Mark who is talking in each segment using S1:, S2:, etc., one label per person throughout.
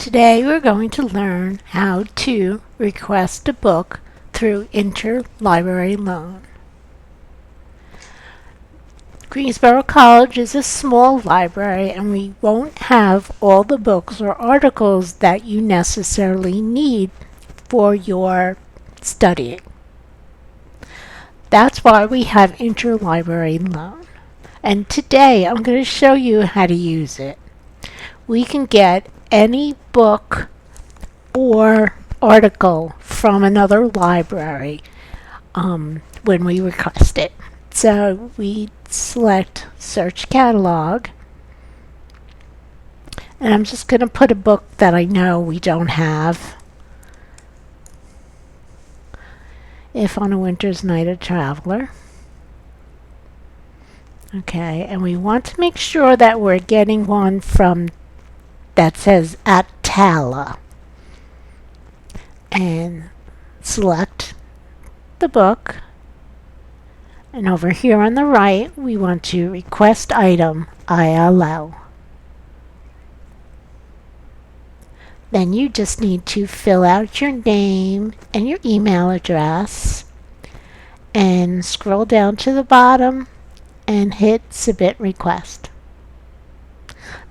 S1: Today we're going to learn how to request a book through Interlibrary loan. Greensboro College is a small library and we won't have all the books or articles that you necessarily need for your studying. That's why we have Interlibrary loan. And today I'm going to show you how to use it. We can get any book or article from another library when we request it. So we select Search Catalog, and I'm just going to put a book that I know we don't have. If on a Winter's Night, a Traveler. Okay, and we want to make sure that we're getting one from that says Atala. And select the book. And over here on the right, we want to request item I allow. Then you just need to fill out your name and your email address and scroll down to the bottom and hit submit request.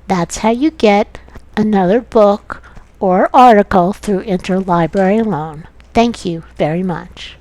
S1: That's how you get another book or article through Interlibrary loan. Thank you very much.